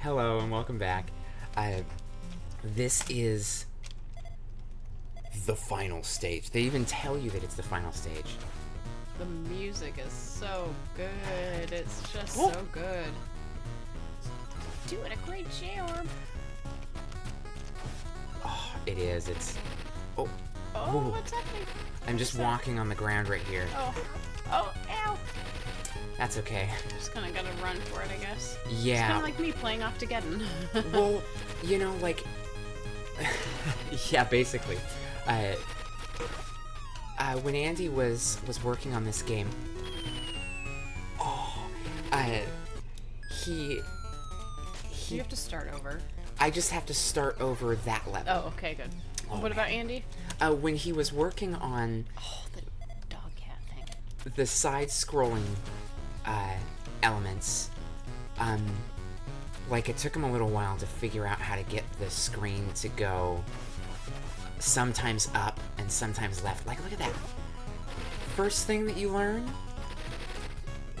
Hello and welcome back. This is the final stage. They even tell you that it's the final stage. The music is so good. It's just so good. Doing a great job. Oh, it is. It's... Oh. Oh, what's happening? I'm just walking on the ground right here. Oh, ow. That's okay. Just kind of gotta run for it, I guess. Yeah. It's kind of like me playing Octageddon. Well, you know, like... yeah, basically. When Andy was working on this game... he... You have to start over. I just have to start over that level. Oh, okay, good. Oh, what about Andy? When he was working on... Oh, the dog cat thing. The side-scrolling elements, like it took him a little while to figure out how to get the screen to go sometimes up and sometimes left. Like, look at that. First thing that you learn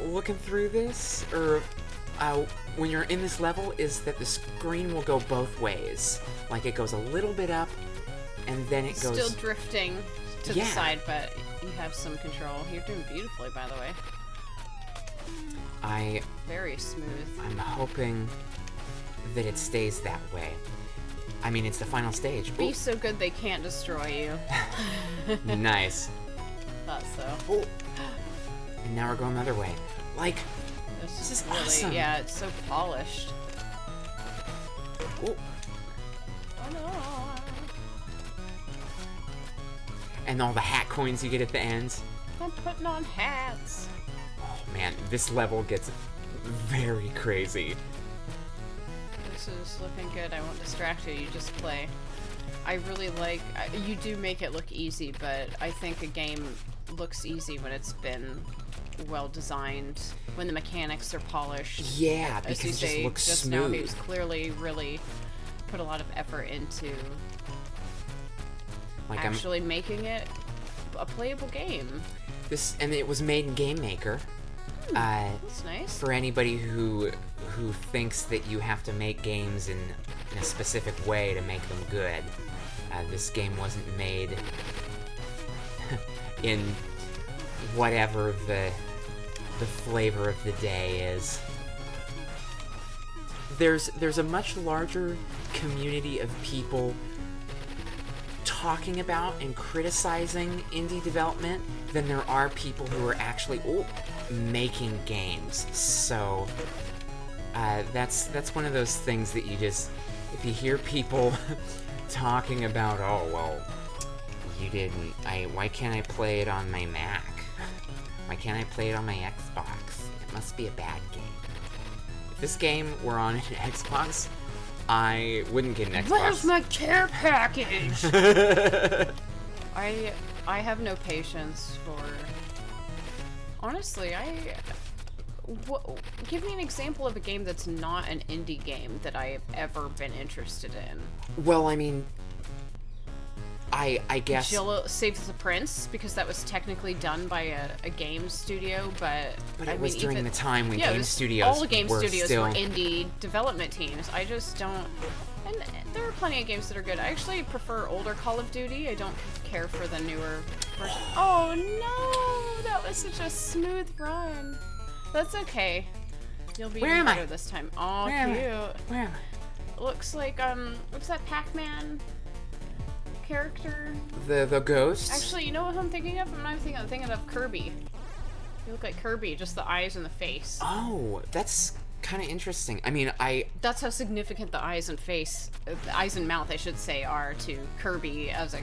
looking through this, or when you're in this level, is that the screen will go both ways. Like, it goes a little bit up, and then it goes... Still drifting to the side, but you have some control. You're doing beautifully, by the way. Very smooth. I'm hoping that it stays that way. I mean, it's the final stage. Be so good they can't destroy you. Nice. Thought so. Oh. And now we're going the other way. Like, this is really awesome. Yeah, it's so polished. Oh. Oh no. And all the hat coins you get at the end. I'm putting on hats. Oh man, this level gets very crazy. This is looking good. I won't distract you. You just play. I really like... you do make it look easy, but I think a game looks easy when it's been well designed, when the mechanics are polished. Yeah, because as you it just say, looks just smooth. now he's clearly really put a lot of effort into like actually making it a playable game. And it was made in Game Maker. That's nice. For anybody who thinks that you have to make games in a specific way to make them good, this game wasn't made in whatever the flavor of the day is. There's a much larger community of people talking about and criticizing indie development than there are people who are actually making games. So that's one of those things that you just, if you hear people talking about, oh well, you didn't, why can't I play it on my Mac? Why can't I play it on my Xbox? It must be a bad game. If this game were on an Xbox, I wouldn't get an Xbox. Where's my care package? I have no patience for... Honestly, give me an example of a game that's not an indie game that I have ever been interested in. Well, I mean... I guess... Jill Saves the Prince, because that was technically done by a game studio, but it was during the time when game studios all the game studios still... were indie development teams. I just don't... And there are plenty of games that are good. I actually prefer older Call of Duty. I don't care for the newer version. Oh no! That was such a smooth run. That's okay. You'll be better this time. Oh, cute. Where am I? Looks like, what's that Pac-Man character? The ghost? Actually, you know what I'm thinking of? I'm thinking of Kirby. You look like Kirby, just the eyes and the face. Oh, that's kind of interesting. I mean, That's how significant the eyes and face, the eyes and mouth, I should say, are to Kirby as a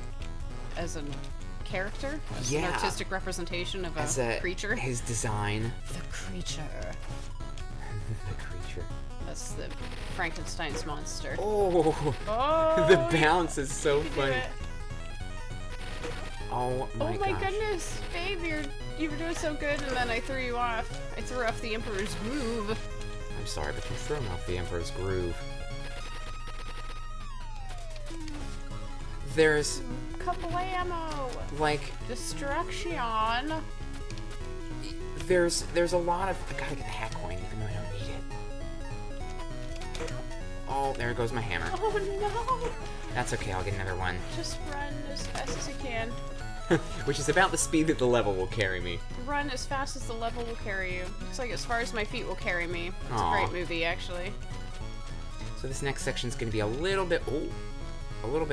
character, as an artistic representation of a creature. His design. The creature. The creature. That's the Frankenstein's monster. Oh, the bounce is so funny. Oh my gosh. Goodness, babe, you were doing so good, and then I threw you off. I threw off the Emperor's Groove. I'm sorry, but you're throwing off the Emperor's Groove. There's... Kablamo! Like... Destruction! There's a lot of... I gotta get the hat coin, even though I don't need it. Oh, there goes my hammer. Oh no! That's okay, I'll get another one. Just run as fast as you can. Which is about the speed that the level will carry me. Run as fast as the level will carry you. Looks like as far as my feet will carry me. It's Aw. a great movie, actually. So this next section's gonna be a little bit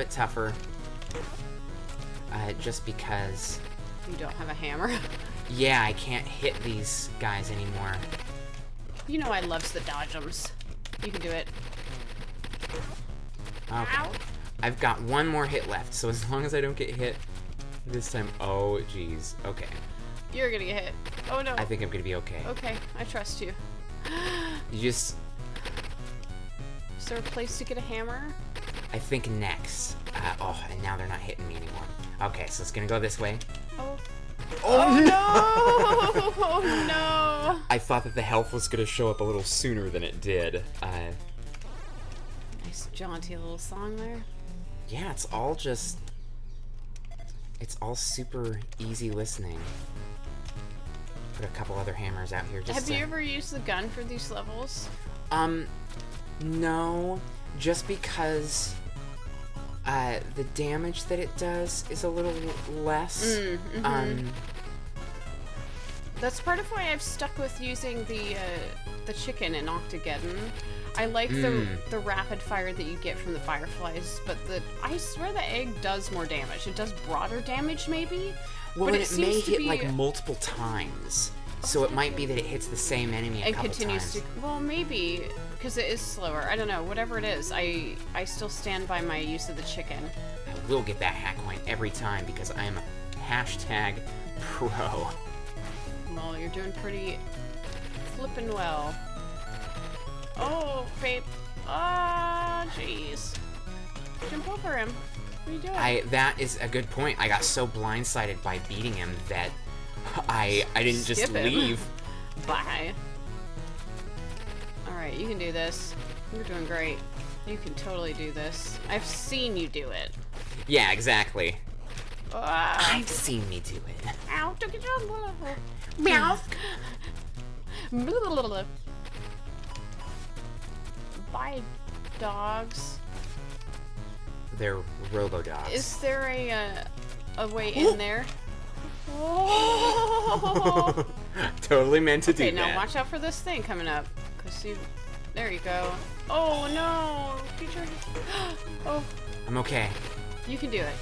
tougher. Just because, You don't have a hammer. yeah, I can't hit these guys anymore. You know I loves the dodge'ems. You can do it. Okay. Ow. I've got one more hit left, so as long as I don't get hit this time, oh jeez, okay. You're gonna get hit. Oh no. I think I'm gonna be okay. Okay, I trust you. You just, Is there a place to get a hammer? I think next. Oh, and now they're not hitting me anymore. Okay, so it's gonna go this way. Oh. Oh no! Oh no! I thought that the health was gonna show up a little sooner than it did. Nice jaunty little song there. Yeah, it's all super easy listening. Put a couple other hammers out here. Just Have you ever used the gun for these levels? No, just because the damage that it does is a little less. That's part of why I've stuck with using the chicken in Octageddon. I like the rapid fire that you get from the fireflies, but I swear the egg does more damage. It does broader damage, maybe. Well, but then it it may seems to hit be, like multiple times, so it might be that it hits the same enemy a and couple continues times. to. Well, maybe because it is slower. I don't know. Whatever it is, I still stand by my use of the chicken. I will get that hack coin every time because I am hashtag pro. Well, you're doing pretty flippin' well. Oh, babe. Ah, jeez. Jump over him. What are you doing? That is a good point. I got so blindsided by beating him that I didn't just Skip him. leave. Bye. Alright, you can do this. You're doing great. You can totally do this. I've seen you do it. Yeah, exactly. Ah. I've seen me do it. Ow, took it down. Meow. Bye, dogs. They're robo-dogs. Is there a way in there? Oh. Totally meant to do Okay, that. now watch out for this thing coming up. There you go. Oh no! Future. Oh, I'm okay. you can do it.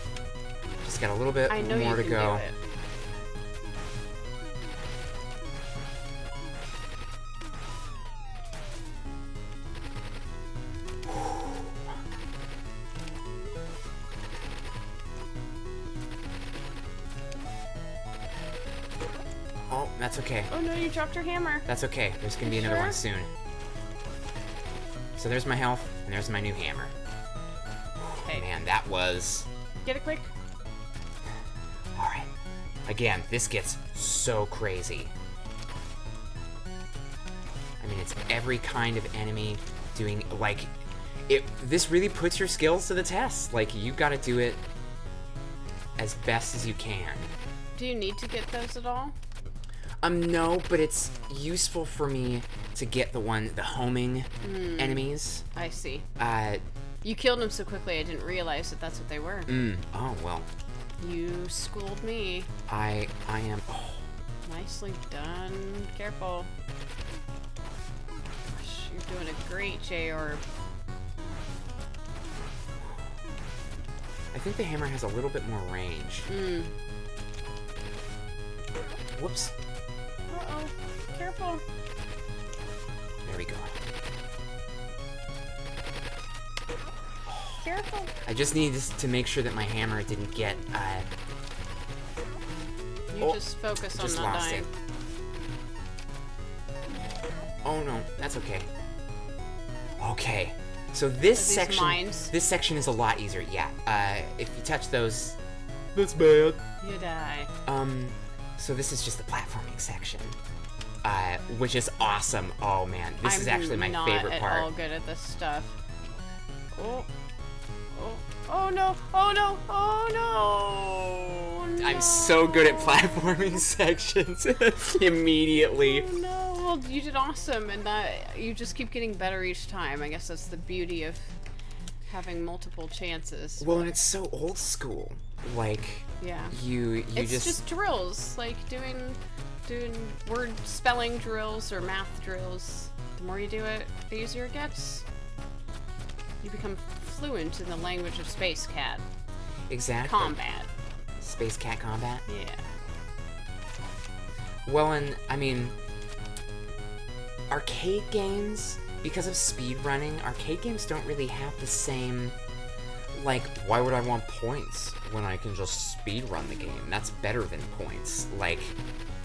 Just got a little bit I know more you to can go. do it. Oh, that's okay. Oh no, you dropped your hammer. That's okay. There's gonna be another Sure? one soon. So there's my health, and there's my new hammer. Okay, Man, that was... get it quick. Alright. Again, this gets so crazy. I mean, it's every kind of enemy doing, like... This really puts your skills to the test. Like, you gotta do it as best as you can. Do you need to get those at all? No, but it's useful for me to get the homing enemies. I see. Uh, You killed them so quickly I didn't realize that that's what they were. oh, well, You schooled me. I am, oh, Nicely done. Careful. Gosh, you're doing a great J-Orb. I think the hammer has a little bit more range. Whoops. Uh-oh. Careful. There we go. Careful. I just need to make sure that my hammer didn't get, You Oh, just focus on just not lost dying. it. Oh no, that's okay. Okay, so this Are these section, mines? this section is a lot easier. Yeah, if you touch those, that's bad. You die. So this is just the platforming section, which is awesome. Oh man, this is actually my favorite I'm part. not at all good at this stuff. Oh. Oh. Oh no. Oh no. Oh no. I'm so good at platforming sections immediately. Oh no. well, you did awesome, and that you just keep getting better each time. I guess that's the beauty of having multiple chances. Well, and it's so old school. Like, Yeah. it's just drills, like doing word spelling drills or math drills. The more you do it, the easier it gets. You become fluent in the language of Space Cat. Exactly. Combat. Space Cat combat. Yeah. Well, and I mean, arcade games, because of speedrunning, arcade games don't really have the same, like, why would I want points when I can just speedrun the game? That's better than points. Like,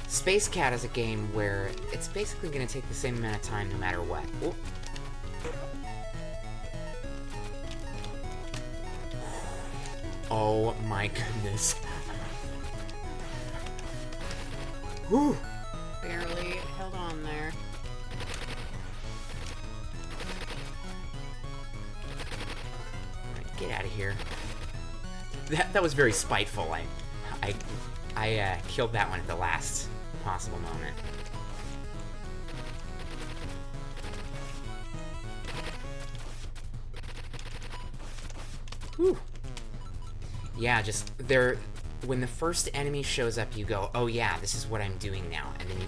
Space Cat is a game where it's basically going to take the same amount of time no matter what. Oop. Oh my goodness. Whew. Barely held on there. Alright, get out of here. That was very spiteful. I killed that one at the last possible moment. Whew. Yeah, just when the first enemy shows up, you go, oh yeah, this is what I'm doing now, and then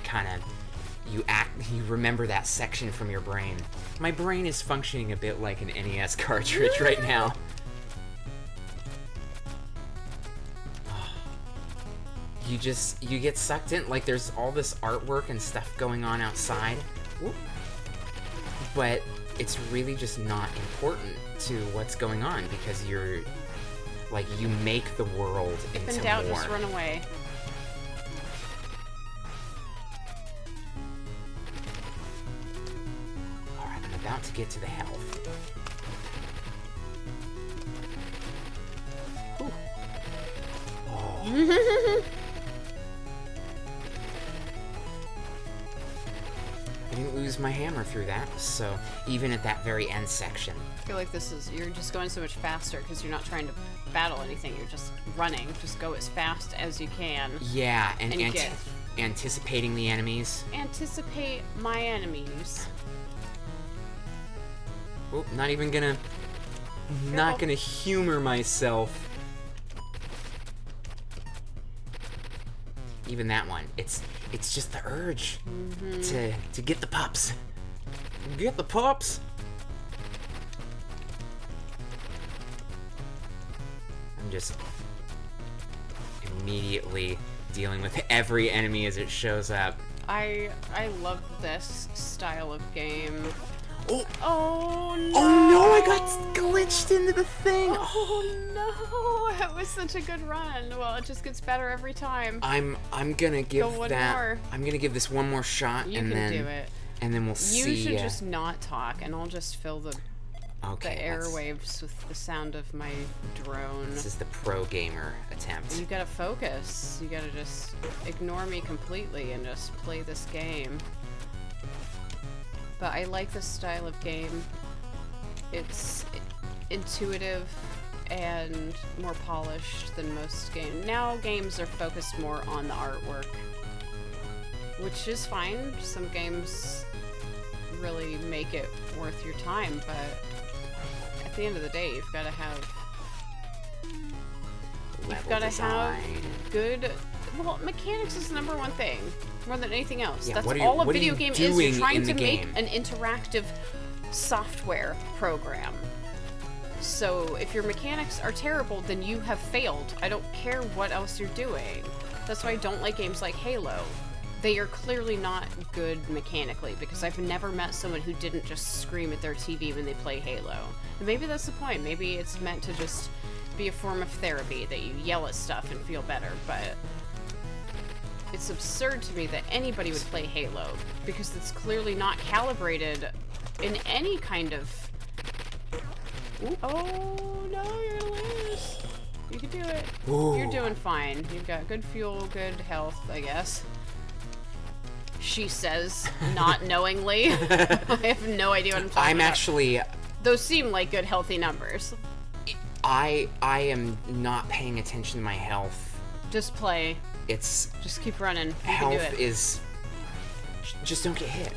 you remember that section from your brain. My brain is functioning a bit like an NES cartridge right now. You get sucked in, like there's all this artwork and stuff going on outside, but it's really just not important to what's going on because you make the world into more. If in doubt, just run away. Alright, I'm about to get to the health. Ooh. Oh. I didn't lose my hammer through that, so even at that very end section. I feel like you're just going so much faster because you're not trying to battle anything, you're just running. Just go as fast as you can. Yeah, and anticipating the enemies. Anticipate my enemies. Oh, not gonna humor myself. Even that one, it's just the urge to get the pups. Get the pups. I'm just immediately dealing with every enemy as it shows up. I love this style of game. Oh, Oh no! oh no! I got glitched into the thing. Oh no! That was such a good run. Well, it just gets better every time. I'm gonna give Go one that. more. I'm gonna give this one more shot, You and can then do it. and then we'll see. You should just not talk, and I'll just fill the let's- airwaves with the sound of my drone. This is the pro gamer attempt. You gotta focus. You gotta just ignore me completely and just play this game. But I like this style of game. It's intuitive and more polished than most games. Now games are focused more on the artwork, which is fine. Some games really make it worth your time, but at the end of the day, you've got to have good. Well, mechanics is the number one thing, more than anything else. Yeah, That's what are you- all a what are video you game is. doing You're trying in to the make game? an interactive software program. So if your mechanics are terrible, then you have failed. I don't care what else you're doing. That's why I don't like games like Halo. They are clearly not good mechanically, because I've never met someone who didn't just scream at their TV when they play Halo. And maybe that's the point. Maybe it's meant to just be a form of therapy, that you yell at stuff and feel better, but it's absurd to me that anybody would play Halo, because it's clearly not calibrated in any kind of... Ooh. Oh no, you're gonna lose. You can do it. Ooh. You're doing fine. You've got good fuel, good health, I guess. She says, not knowingly. I have no idea what I'm talking about. actually... Those seem like good, healthy numbers. I am not paying attention to my health. Just play. It's... Just keep running. You health can do it. is just don't get hit.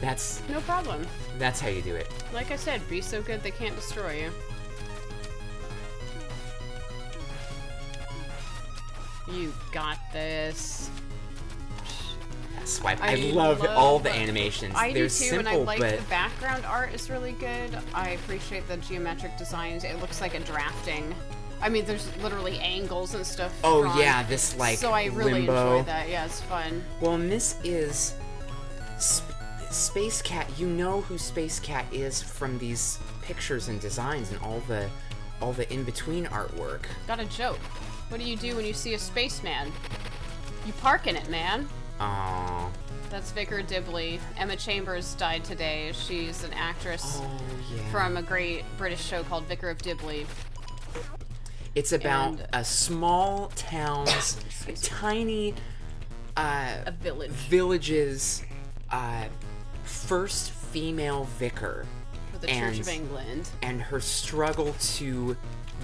That's No problem. that's how you do it. Like I said, be so good they can't destroy you. You got this. Swipe. I love all the animations. I They're do too, simple, and I like but the background art is really good. I appreciate the geometric designs. It looks like a drafting. I mean, there's literally angles and stuff. oh drawn. yeah, this like So I really limbo. enjoy that. Yeah, it's fun. Well, and this is Space Cat. You know who Space Cat is from these pictures and designs and all the in between artwork. Got a joke. What do you do when you see a spaceman? You park in it, man. Oh. That's Vicar Dibley. Emma Chambers died today. She's an actress Oh yeah. from a great British show called Vicar of Dibley. It's about And- a small town's tiny A village. village's first female vicar For the Church of England. and her struggle to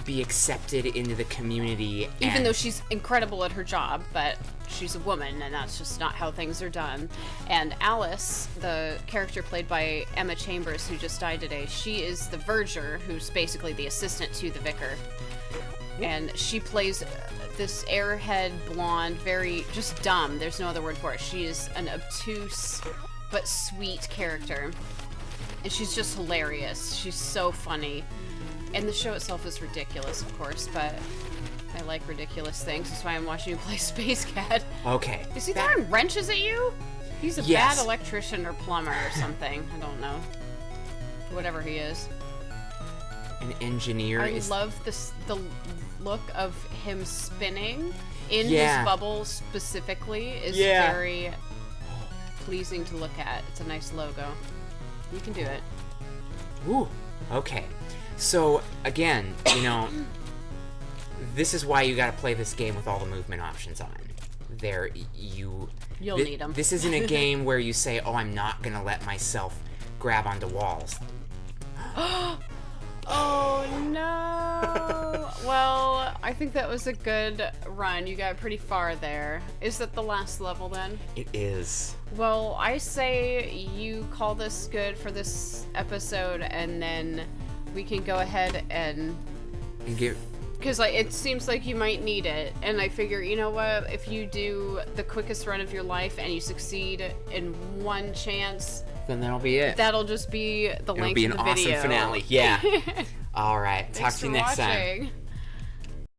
be accepted into the community. Even and though she's incredible at her job, but she's a woman, and that's just not how things are done. And Alice, the character played by Emma Chambers, who just died today, she is the verger, who's basically the assistant to the vicar. And she plays this airhead, blonde, very just dumb. There's no other word for it. She is an obtuse but sweet character. And she's just hilarious. She's so funny. And the show itself is ridiculous, of course, but I like ridiculous things. That's why I'm watching you play Space Cat. Okay. Is he throwing wrenches at you? He's a Yes. bad electrician or plumber or something. I don't know. Whatever he is. An engineer I is love the look of him spinning in Yeah. his bubble specifically is Yeah. very pleasing to look at. It's a nice logo. You can do it. Ooh, okay. So, again, you know, this is why you gotta play this game with all the movement options on. You'll need 'em. This isn't a game where you say, oh, I'm not gonna let myself grab onto walls. Oh no! Well, I think that was a good run. You got pretty far there. Is that the last level then? It is. Well, I say you call this good for this episode, and then we can go ahead and Get, because it seems like you might need it, and I figure, you know what, if you do the quickest run of your life and you succeed in one chance, then that'll be it. that'll just be the It'll length be of an the awesome video. finale. Yeah. All right. Talk Thanks to you for next time. watching.